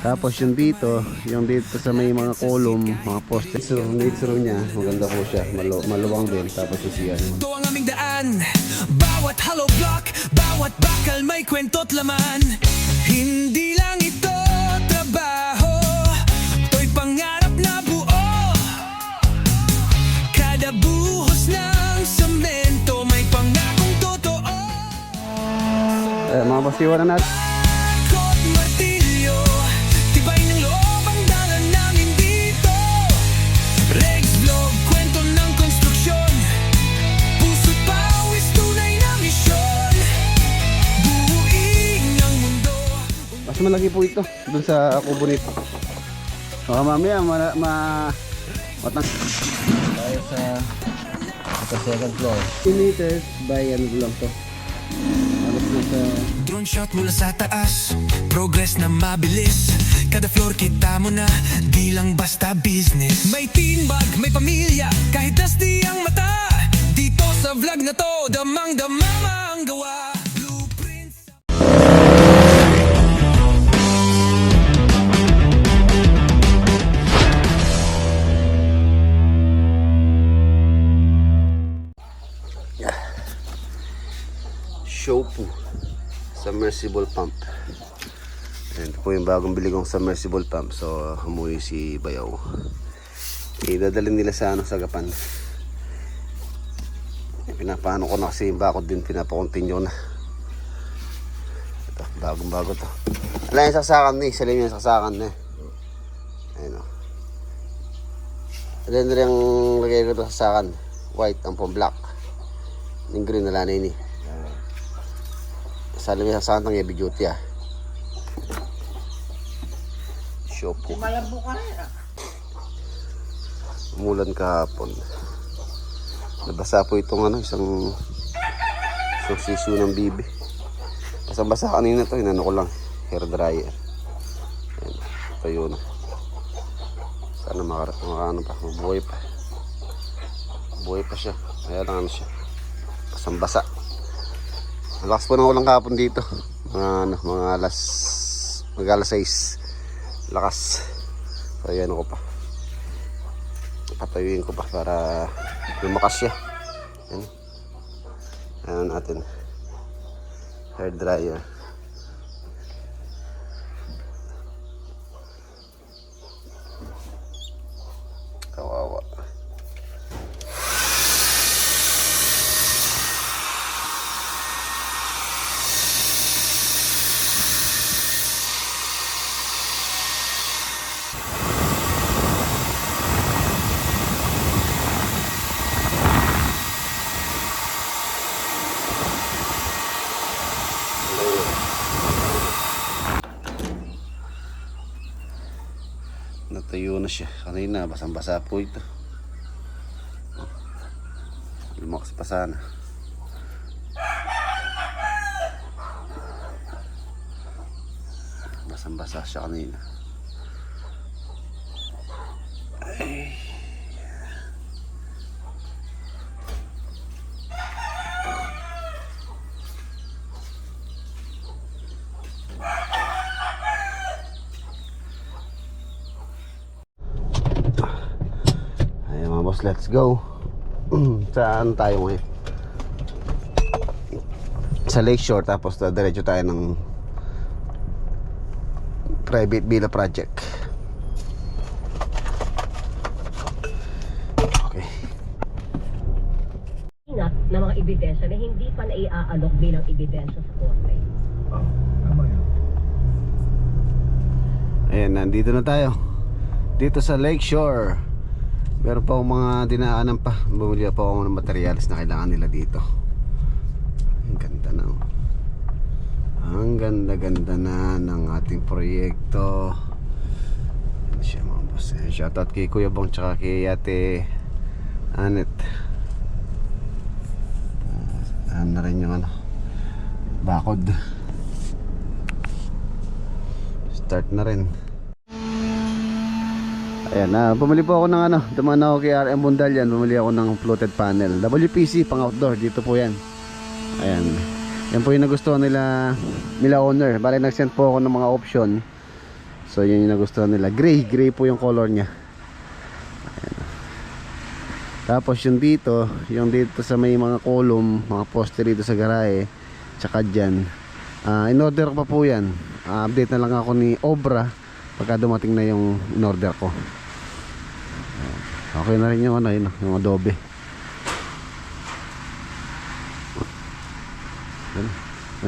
Tapos yung dito sa may mga column, mga poste. So, needs room niya, maganda po siya, maluwang din. Tapos yung siya. Ito ang aming daan. Bawat hollow block, bawat bakal may kwento't laman. Hindi lang ito trabaho, ito'y pangarap na buo. Kada buhos ng semento may pangakong totoo. Mga pasiwa na natin. Kot martilyo, tibay ng loob ang dala namin dito. Regs vlog, kwento ng konstruksyon. Puso't pawis, tunay na misyon. Buuin ang mundo. Mas malaki po ito dun sa kubo nito. Baka mamaya matang tayo sa second floor. 10 meters by ano lang to. Alas na sa Drone shot mula sa taas, progress na mabilis. Kada floor kita mo na, di lang basta business. May team bag, may pamilya, kahit dusty ang mata. Dito sa vlog na to, damang-dama ang gawa. Blueprints. Shopu submersible pump. Ito po yung bagong bili kong submersible pump. So humuwi si Bayaw. Idadalhin nila sa Gapan. Pinapaano ko na kasi yung bakod din, pinapakontinyo na. Ito, bagong bago to. Alam yung saksakan na salim yung saksakan na ayun o. Alam na yung lagay ko ito saksakan. White ang pong black. Yung green na lanay ni. Salim yung saksakan ng heavy duty Shopu. Umulan kahapon. Nabasa po itong isang sisyo ng bibi. Basa kanina to, inano ko lang, hair dryer. Ayan, ito yun. Sana makano pa, mabuhay pa. Buhay pa siya. Kaya lang siya. Basang-basa. Malakas po na ulang kahapon dito. Mga alas 6. Lakas. So ayan ko pa. Patayuin ko pa para lumakas siya. Ayan. Ayan natin. Hair dryer. Kawawa. Natuyo na siya. Kanina basang-basa po ito. Lumakas pa sana. Basang-basa siya kanina. Ay. Let's go. Saan tayo ngayon? Sa Lakeshore. Tapos diretso tayo ng private villa project. Okay. Na mga ebidensya na hindi pa naiaalok bilang ebidensya sa korte. Tama yan. Ayan, nandito na tayo. Dito sa Lakeshore. Meron pa akong mga dinaanan pa. Bumili pa ako ng materials na kailangan nila dito. Ang ganda na Ang ganda-ganda na ng ating proyekto. Ano siya mga boss. Shoutout kay Kuya Bong tsaka kay Ate Anet. Na rin yung bakod. Start na rin. Ayan, bumili po ako ng dumaan ako kay RM Bundalyan, bumili ako ng floated panel WPC pang outdoor, dito po yan. Ayan, yan po yung nagustuhan nila owner. Bale nag-send po ako ng mga option. So yun yung nagustuhan nila. Gray po yung color niya. Ayan. Tapos yung dito sa may mga column, mga poste dito sa garahe, tsaka dyan, in-order ko pa po yan. Update na lang ako ni Obra pagka dumating na yung in-order ko. Okay na rin yung yung adobe.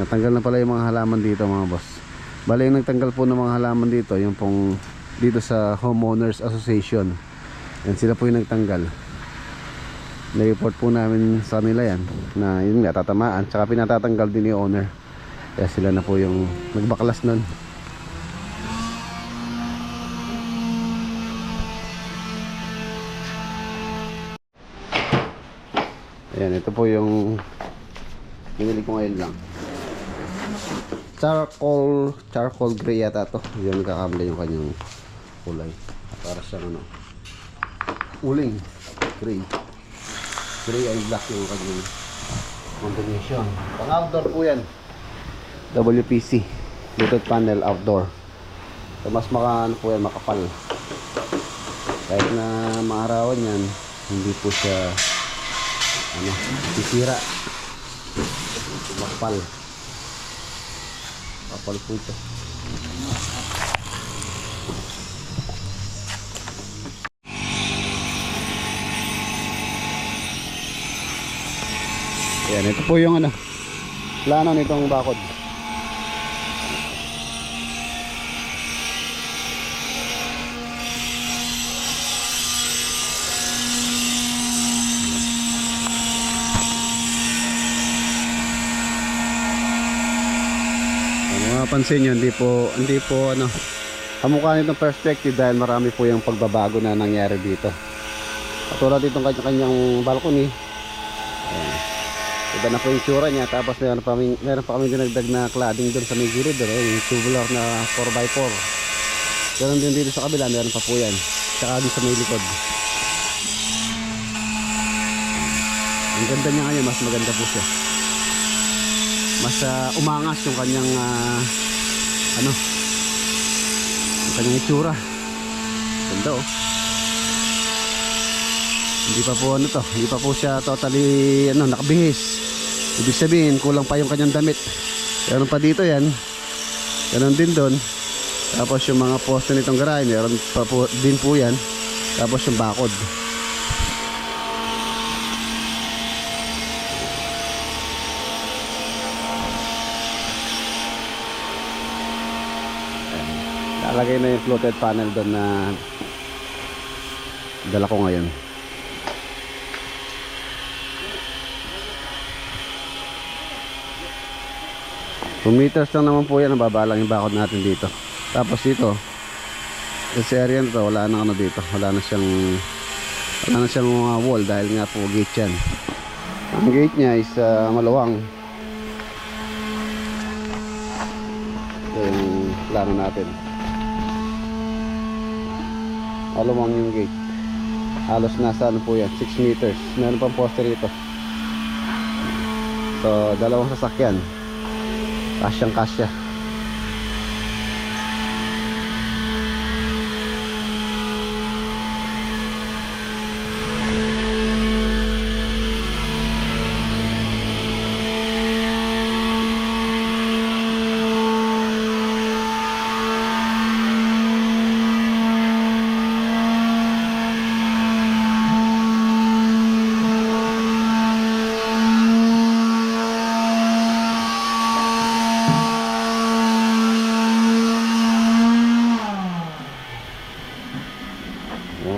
Natanggal na pala yung mga halaman dito mga boss. Bale yung nagtanggal po ng mga halaman dito, yung pong dito sa Homeowners Association. Yan, sila po yung nagtanggal. Na-report po namin sa nila yan na yun nga tatamaan, tsaka pinatatanggal din yung owner. Kaya sila na po yung nagbaklas nun. Ayan, ito po yung binili ko ngayon lang. Charcoal gray yata to. Yun, nagkakamali yung kanyang kulay. Para siyang uling gray. Gray and black yung kanyang combination. Pang outdoor po yan. WPC Bluetooth panel outdoor. So mas po yan, makapal. Kahit na maarawan yan, hindi po siya sisira. Makapal. Kapal po ito. Ayan, ito po yung plano nitong bakod. Mapapansin nyo, hindi po kamukha nitong perspective dahil marami po yung pagbabago na nangyari dito. Katulad itong kanya-kanyang balcony. Ayan. Iba na po yung tsura niya. Tapos meron pa kami dinagdag na cladding doon sa may gilid, yung tubular na 4x4. Ganon din dito sa kabila, meron pa po yan. Tsaka din sa may likod. Ang ganda niya ngayon, mas maganda po siya. Mas umangas yung kanyang yung kanyang itsura. Ganda oh. Hindi pa po siya totally nakabihis. Ibig sabihin kulang pa yung kanyang damit. Meron pa dito yan. Ganon din doon. Tapos yung mga poste nitong garahe, meron pa po din po yan. Tapos yung bakod. Lalagay na yung floated panel doon na dala ko ngayon. 2 meters lang naman po yan, nababalang yung bakod natin dito. Tapos dito sa area nito, wala na dito, wala na siyang wall dahil nga po gate yan. Ang gate nya is maluwang. Ito yung plano natin. Maluwang yung gate. Halos nasa po yan, 6 meters. Meron pang poste rito. So dalawang sasakyan, kasyang kasya.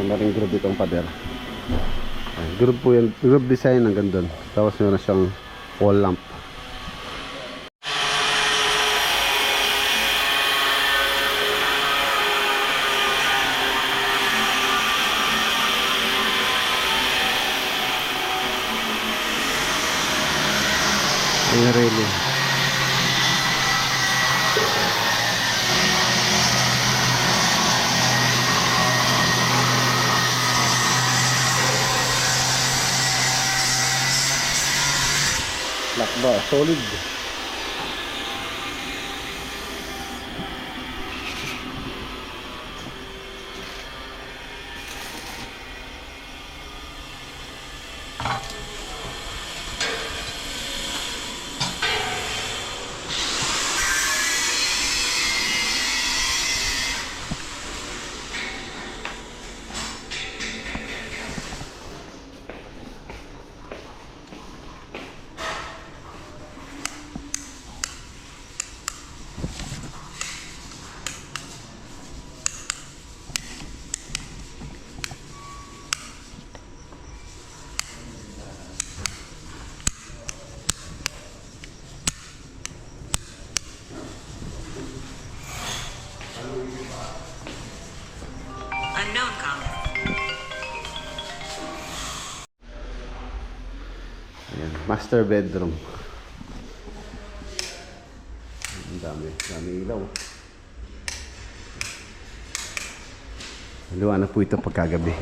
Maring group dito ang pader. Group po yan, group design hanggang doon. Tapos meron siyang wall lamp. Ayan railing. Black bar, solid. unknown caller. Ayan, master bedroom. Ang dami ilaw. Liwanag po ito pagkagabi.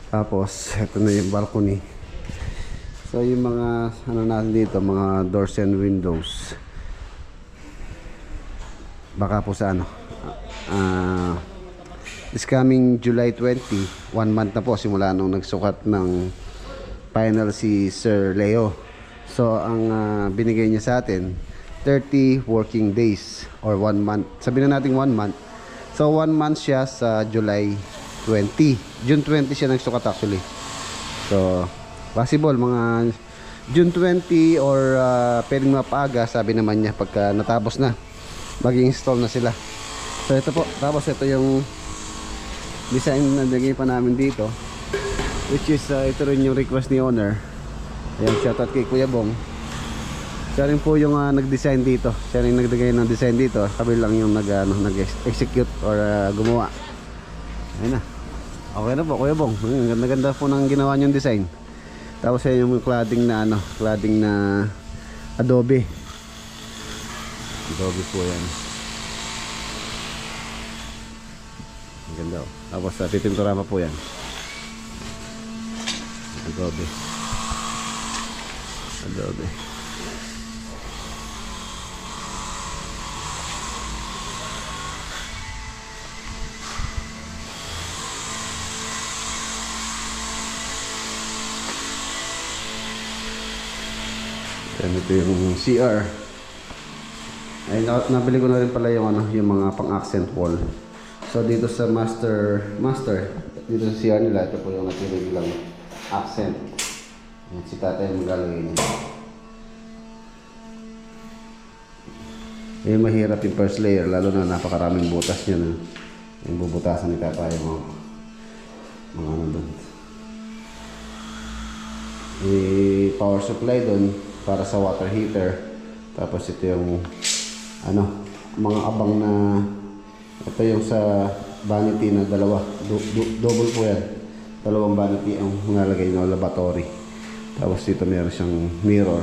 Tapos, ito na yung balcony. So, yung mga, ano natin dito, mga doors and windows. Baka po sa ano, this coming July 20, 1 month na po simula nung nagsukat ng final si Sir Leo. So, ang binigay niya sa atin, 30 working days or 1 month. Sabihin na natin 1 month. So, 1 month siya sa July 20. June 20 siya nagsukat actually. So, possible mga June 20 or pwedeng mapaga, sabi naman niya pagka natapos na. Mag-install na sila. So, ito po. Tapos, ito yung design na nagay pa namin dito. Which is, ito rin yung request ni owner. Ayan, shoutout kay Kuya Bong. Siya rin po yung nag-design dito. Siya rin nagdagay ng design dito. Kami lang yung nag-execute or gumawa. Ayun na. Okay na po, Kuya Bong. Ganda-ganda po ng ginawa niyong design. Tapos yan yung cladding na cladding na Adobe. Adobe po yan. Ang ganda oh. Tapos pipintura pa po yan. Adobe. Yan, ito yung CR. Ay, nabili ko na rin pala yung yung mga pang-accent wall. So dito sa master dito sa CR nila, ito po yung natili bilang accent. Yan, si tatay yung maglalagay niya. Yung mahirap yung first layer, lalo na napakaraming butas niya na yung bubutasan ni tatay yung mga ano doon. Power supply doon para sa water heater. Tapos ito yung mga abang na ito yung sa vanity na dalawa. Double po yan. Dalawang vanity ang nalagay ng lavatory. Tapos dito meron siyang mirror.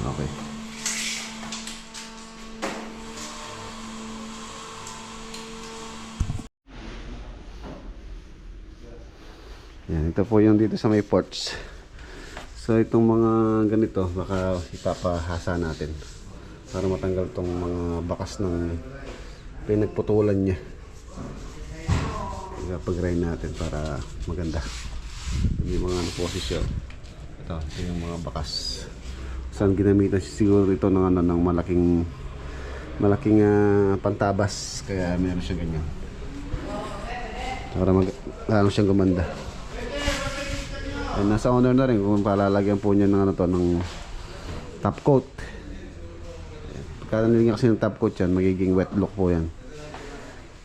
Okay. Yan, ito po yung dito sa may porch. So itong mga ganito baka ipapahasa natin para matanggal tong mga bakas ng pinagputulan niya. Ipapag-grind natin para maganda. Yung mga posisyon. Ito yung mga bakas. Saan ginamitan siguro ito ng ng malaking pantabas kaya meron siya ganyan. Para lalo siyang gumanda. Ay, nasa owner na rin kung palalagyan po niya ng ng top coat. Pagka nilagyan kasi ng top coat yan, magiging wet look po yan.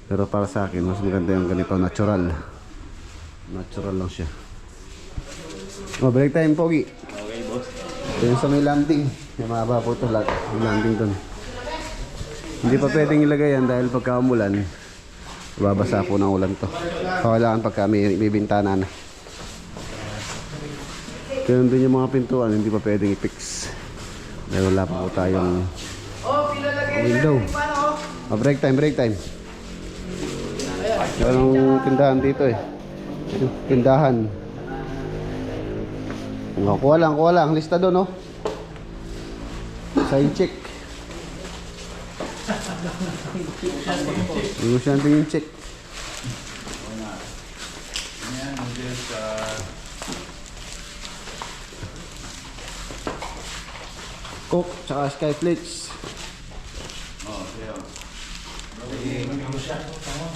Pero para sa akin, mas maganda yung ganito, natural. Natural lang siya. Oh, break time, Pogi. Okay, boss. Ito yung sa may landing. Yung mahaba po ito, yung landing dun. Hindi pa pwedeng ilagay yan dahil pagka umulan, babasa po ng ulan to. Kailangan pagka may bintana na. Kaya din yung mga pintuan, hindi pa pwedeng i-fix. Dahil wala pa po tayong window. Oh, break time. Yung tindahan dito eh. Tindahan. Kuha lang. Lista doon oh. Sign check. Negosyante yung check. Coke, tsaka Skyflakes.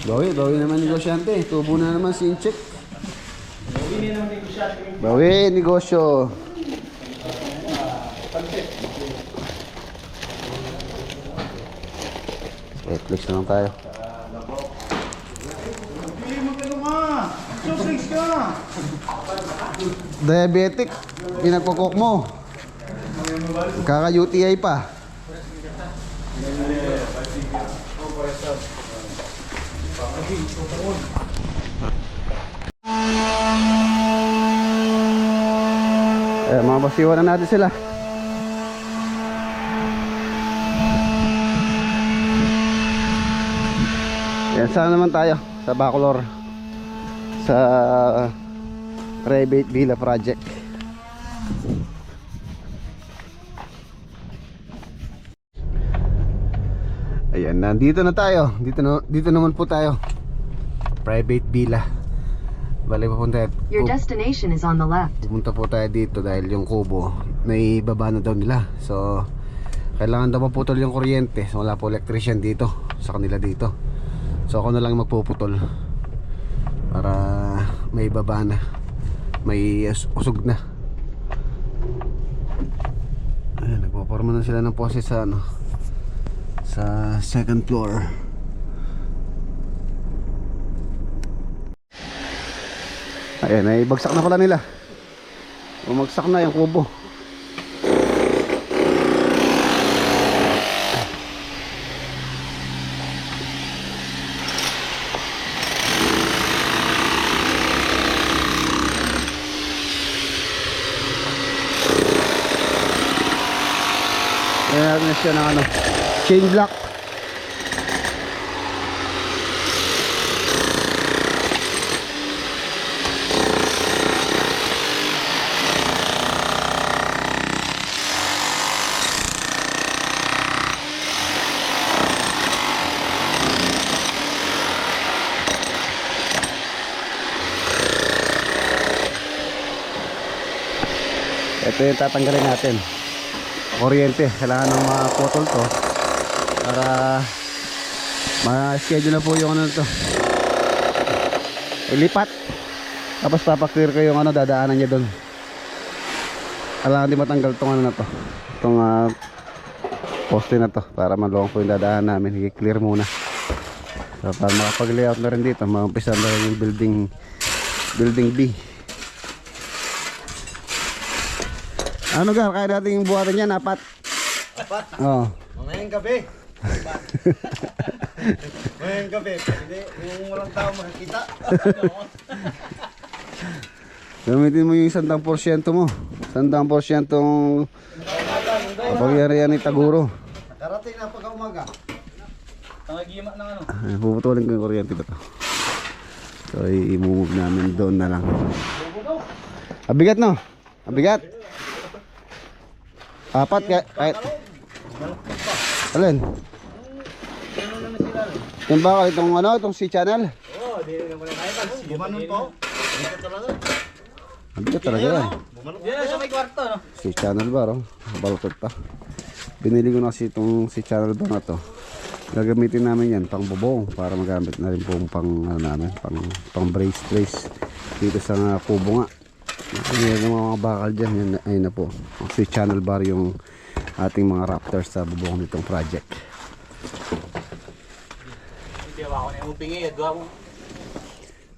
Bawi naman negosyante. Tubo na naman si Incheck. Bawi, negosyo. Skyflakes na lang tayo. Diabetic. Pinagpakok mo. Kaka-UTI pa. Mga basiwan na natin sila. Yan, saan naman tayo? Sa Bacolor, sa private villa project. Ayan, nandito na tayo. Dito naman po tayo. Private villa. Bale, pupunta Your destination is on the left. pumunta po tayo dito dahil yung kubo naibaba na daw nila. So kailangan daw maputol yung kuryente. So wala po electrician dito sa kanila dito. So ako na lang magpuputol para may baba na, may usog na. Ayan, nagpoporma na sila ng pose sa ano, sa second floor. Ayan, ay bagsak na pala nila. Bumagsak na yung kubo. Ayan natin siya ng ano, chain block. Ito yung tatanggalin natin. Kuryente, kailangan ng mga putol to para ma-schedule na po yung ano to. Ilipat. Tapos papaklear ko yung ano, dadaanan niya doon. Kailangan di matanggal tong ano na to. Itong poste na to para malawang po yung dadaanan namin. I-clear muna. So, para makapag-layout na rin dito, mag-umpisa na rin yung building B. Ano ga, kaya natin yung buhatin yan, apat? Apat? Oo. Ngayong gabi. Ngayong gabi. Hindi, yung walang tao makakita. Gamitin mo yung 100% mo. 100% pangyarihan ni Taguro. Nakarating na pagka-umaga. Tangagima ng ano? Puputulin ko yung kuryente ba to. So i-move namin doon na lang. Abigat no? Abigat? Apat kahit. Alin? Yung bakal itong ano, itong C-channel? Oo, di naman kaya. Bumanon po. Dito talaga. Abigat talaga yan. Diyan sa may kwarto, no? C-channel bar, oh. Balutot pa. Binili ko na kasi itong C-channel bar na to. Gagamitin namin yan pang bubong para magamit na rin po pang ano namin, pang brace dito sa kubo nga. Yung mga bakal dyan, yun, ayun na po. Si channel bar yung ating mga raptors sa bubong nitong project. Hindi ako na yung pingi. Adwa mo.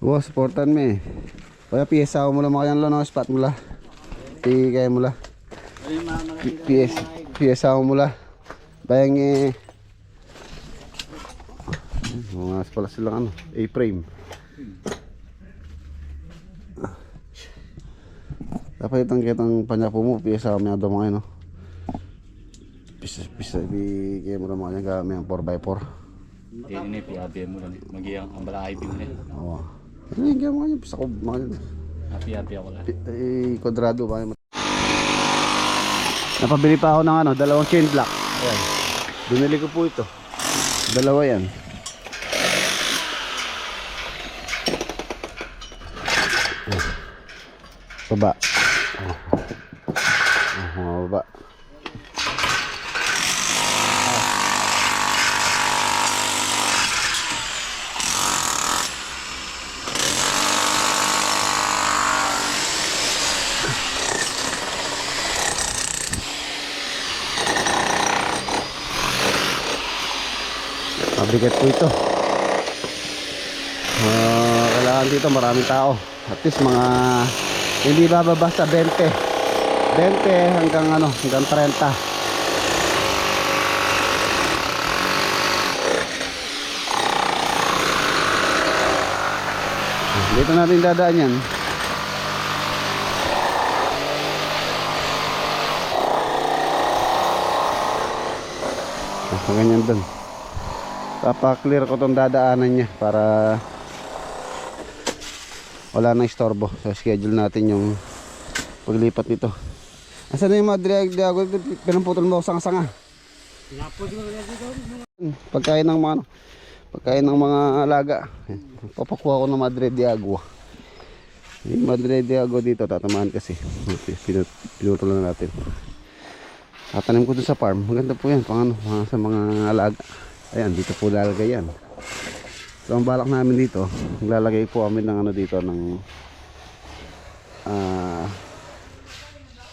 Oo, supportan mo eh. Kaya PSA mo lang makayan lang ng spot mo lang. Kaya mo lang. PSA mo lang. Bayang eh. Mga pala silang ano, A-frame. Dapat itang kitang panyapo mo, piyesa kami na daw mga no. Pisa, kaya mo na mga yan, kami ang 4x4. Ini piabi mo lang magiyang ang balay bin ni. Oo. Ano yung kaya mga yan, pisa ko mga yan. Piabi ako lang. Kwadrado ba yan. Napabili pa ako ng ano, dalawang chain block. Ayan. Binili ko po ito. Dalawa yan. Baba. Baba. Mabigat po ito. Kailangan dito maraming tao. At least mga hindi bababa sa 20 hanggang ano, hanggang 30. Dito natin dadaan yan. Ganyan doon. Papa-clear ko tong dadaanan niya para wala nang istorbo. So schedule natin yung paglipat nito. Asan na yung mga diago? Pinamputol mo ako sanga-sanga. Pagkain ng mga pagkain ng mga alaga. Papakuha ko ng Madre Diagua. Yung Madre Diagua dito tatamaan kasi. Pinutulan na natin. Tatanim ko dun sa farm. Maganda po yan pang ano, sa mga alaga. Ayan, dito po lalagay yan. So ang balak namin dito, maglalagay po kami ng ano dito ng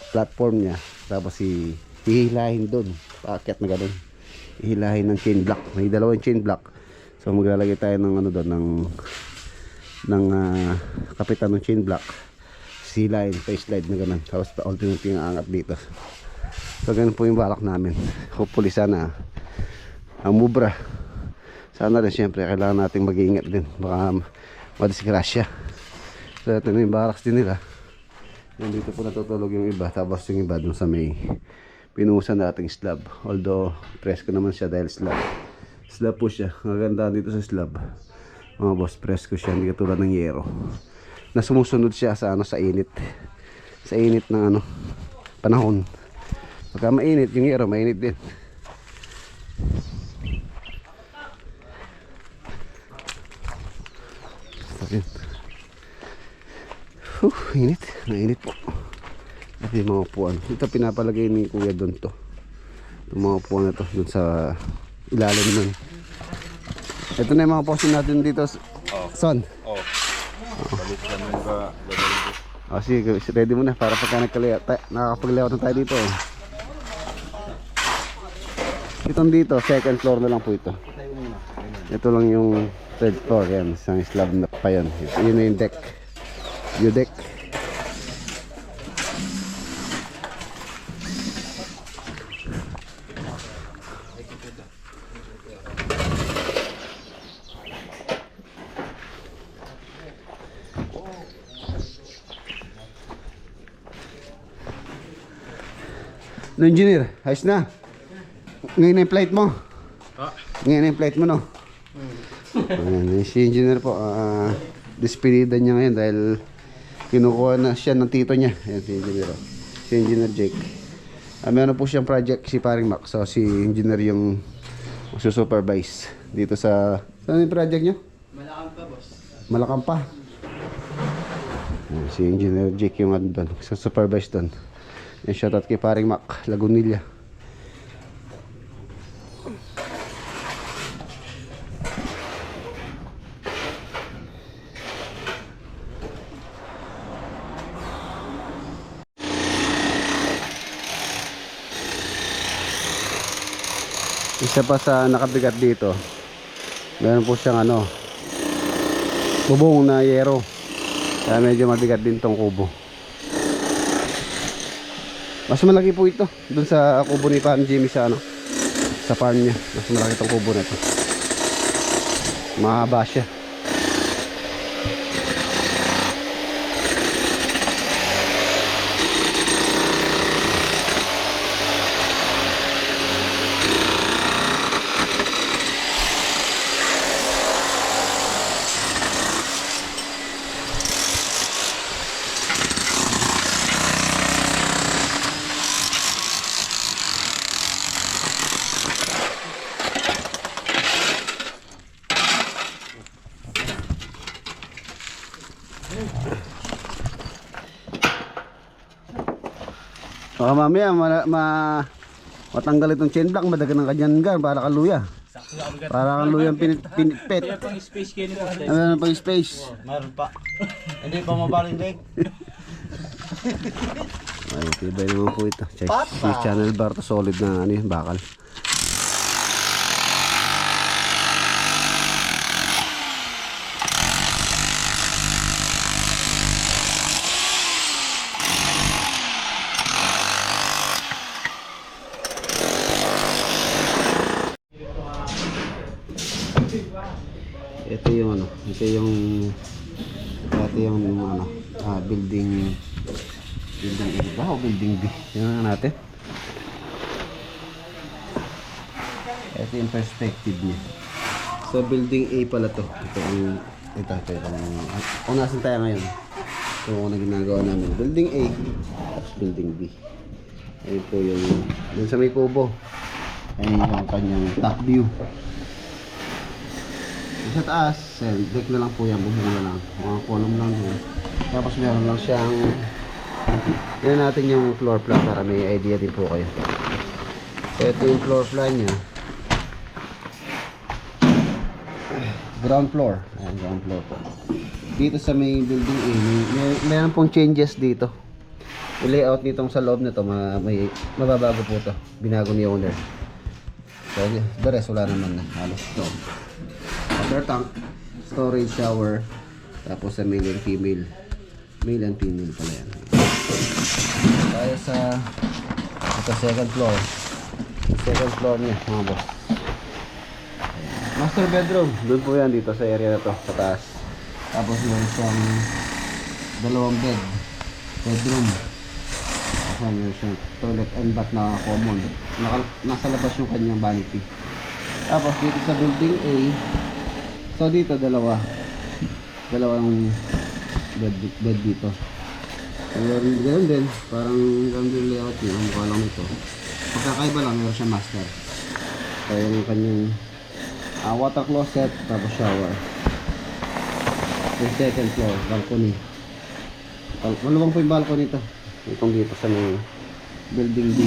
platform niya. Tapos hihilahin doon. Paakyat na gano'n. Hihilahin ng chain block. May dalawang chain block. So maglalagay tayo ng ano doon ng kapitan ng chain block. Hihilahin, face slide na gano'n. Tapos ultimately yung angat dito. So ganun po yung balak namin. Hopefully sana ang mubra. Sana rin syempre kailangan nating mag-iingat din. Baka madisgrasya. So ito na yung barracks din nila. Yung dito po natutulog yung iba. Tapos yung iba dun sa may pinuhusan nating slab. Although presko naman siya dahil slab. Slab po siya. Ang ganda dito sa slab, mga boss, presko siya. Hindi katulad ng yero na sumusunod siya sa ano, sa init. Sa init ng ano, panahon. Pagka mainit, yung yero mainit din. Init. Nainit po. At yung mga upuan. Ito pinapalagay ni kuya doon to. Itong mga upuan na to. Doon sa ilalim nun. Ito na yung mga posting natin dito. Son. Sige, ready mo na para pagka nakakapaglayot na tayo dito. Itong dito, second floor na lang po ito. Ito lang yung third floor. Yan, isang slab na pa yun. Yun na yung deck. Yung deck. No, engineer, ayos na. Ngayon na yung flight mo. Ngayon na yung flight mo, no? Ayan, si engineer po, despedida niya ngayon dahil kinukuha na siya ng tito niya. Ayan si engineer, si engineer Jake. Meron po siyang project si Paring Mac. So si engineer yung supervise dito sa... Saan yung project niyo? Malakampa, boss. Malakampa. Ayan, si engineer Jake yung doon, supervise doon. Ayan, shoutout kay Paring Mac Lagunilla. Isa pa sa nakabigat dito, meron po siyang ano, bubong na yero. Kaya medyo mabigat din tong kubo. Mas malaki po ito dun sa kubo ni Pan Jimmy sa ano, sa farm niya. Mas malaki tong kubo na ito. Mahaba siya. Baka mamaya matanggal itong chain block, madagan ng kanyan gan para kaluya. Para kaluyang pinipit. Kaya pang space kayo nito. Ano pang space? Meron pa. Hindi pa mabaling leg. Ay, tibay naman po ito. Si Channel Bar to solid na ano yun, bakal. Ito yung ano, ito yung ito yung ano, building A ba o building B? Tingnan natin. Ito yung perspective niya. So building A pala to. Ito kung nasan tayo ngayon. So kung ano ginagawa namin. Building A tapos building B. Ayun po yung dun sa may kubo. Ayun yung kanyang top view. Sa taas, deck na lang po yan, bubong na lang. Mga column lang yun. Tapos meron lang siyang yan natin yung floor plan para may idea din po kayo. So ito yung floor plan nya. Ground floor. Ayan, ground floor po. Dito sa may building A, mayroon pong changes dito. Yung layout nitong sa loob nito, may mababago po to. Binago ni owner. So the rest wala naman na. Halos ito. Water tank, storage shower, tapos sa male and female. Male and female pala yan. Tayo sa ito second floor. Second floor niya, mga boss. Master bedroom, doon po yan dito sa area na to, sa taas. Tapos meron siyang dalawang bedroom. Tapos meron siyang toilet and bath na common. Nasa labas yung kanyang vanity. Tapos dito sa building A, so dito dalawang bed dito. Ganoon din, parang ganoon layout niya, mukha lang ito. Pagkakaiba lang, meron siya master. So yung kanyang water closet, tapos shower. Yung second floor, balcony. Maluwang po yung balcony ito. Itong dito sa may building D.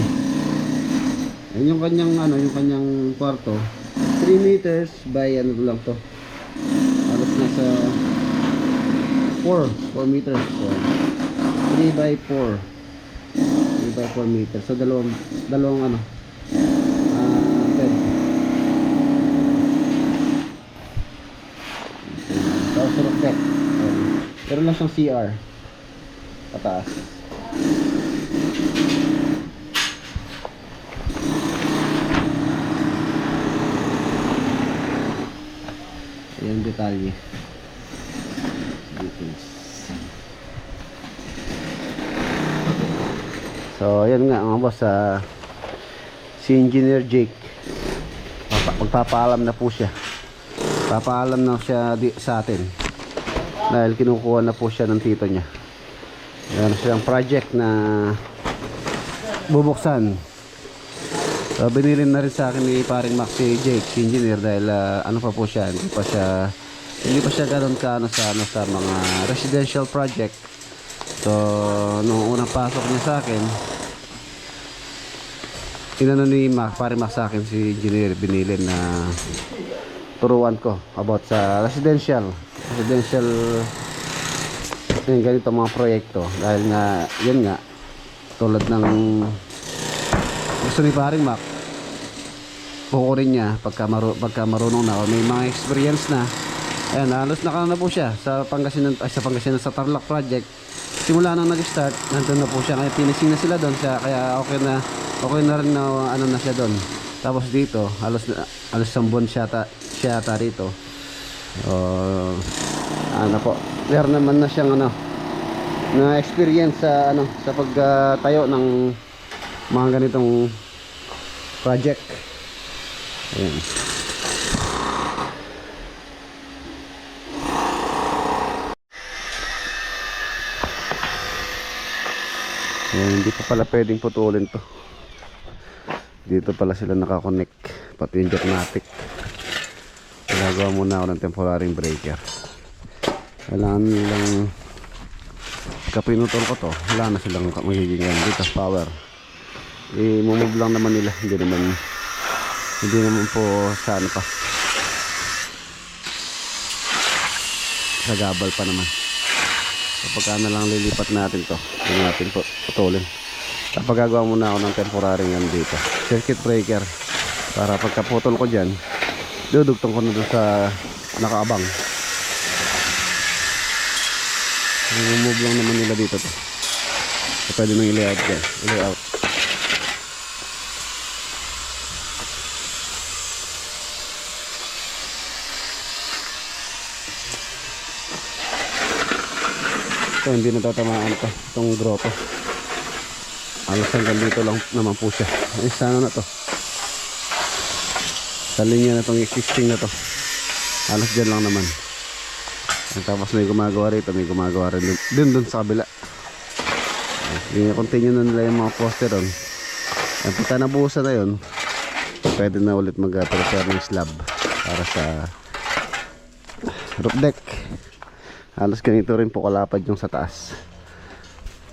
Ayun yung kanyang kwarto. 3 meters by ano lang to. Halos nasa 4 meters. So, 3 by 4 meters. So dalawang bed. Tapos roof deck. Pero lang siyang CR pataas. Ayan detalye. Details. So ayan nga mga boss, si Engineer Jake magpapaalam na po siya. Papaalam na siya sa atin dahil kinukuha na po siya ng tito niya. Meron siyang project na bubuksan. So, binilin na rin sa akin ni paring Max si Jake, si Engineer, dahil ano pa po siya, hindi pa siya ganoon ka sa mga residential project. So nung unang pasok niya sa akin, inano ni paring Max sa akin si Engineer, binilin na turuan ko about sa residential yung ganito mga proyekto, dahil nga yun nga tulad ng gusto ni paring Mac, kukunin niya pagka marunong na o may mga experience na. Ayan, halos nakano na po siya sa Pangasinan, sa Tarlac project. Simula nang nag-start, nandun na po siya, kaya finishing na sila doon, kaya okay na rin na ano na siya doon. Tapos dito halos 1 buwan siya rito. Ano po, meron naman na siyang na experience sa sa pagtayo ng mga ganitong project. Ayan. Hindi pa pala pwedeng putulin to. Dito pala sila nakakonect, pati yung Jetmatic. Nagagawa muna ako ng temporary breaker. Kailangan lang kapinutol ko to, wala na silang magiging dito power. I-move lang naman nila, hindi naman po sa ano pa, sa gabal pa naman. Kapag na lang lilipat natin to, hindi natin po putulin. Kapag gagawa muna ako ng temporary yan dito, circuit breaker, para pagkaputol ko dyan, dudugtong ko na doon sa nakaabang. I-move lang naman nila dito to. So, pwede nang i-layout dyan, i-layout. Ito hindi natatamaan to. Itong grotto. Alos hanggang dito lang naman po siya. Ay sana na to. Sa linya na itong existing na to. Alos dyan lang naman. Tapos may gumagawa rito. May gumagawa rin dun sa kabila. I-continue na nila yung mga poster ron. Ang punta na buhusan na yun, pwede na ulit mag-prepare ng slab para sa roof deck. Halos ganito rin po kalapad yung sa taas.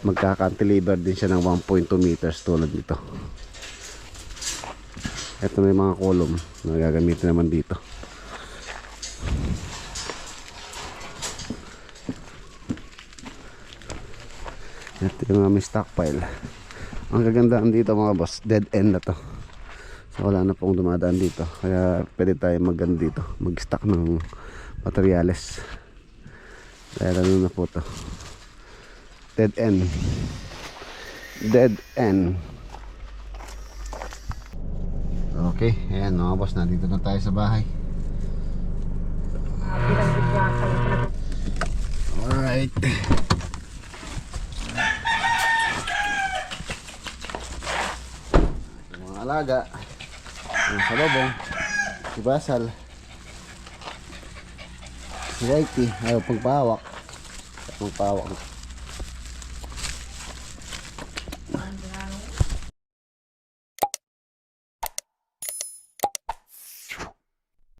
Magka-cantilever din siya ng 1.2 meters tulad nito. Ito may mga column na gagamitin naman dito. Ito yung aming stockpile. Ang kagandaan dito mga boss, dead end na to. So wala na pong dumadaan dito. Kaya pwede tayo mag-ano dito, mag-stock ng materyales. Kaya ano na po to. Dead end. Dead end. Okay, ayan mga boss, nandito na tayo sa bahay. Alright. Alaga yung salobong, si Basal, si Raiti ayaw pagpahawak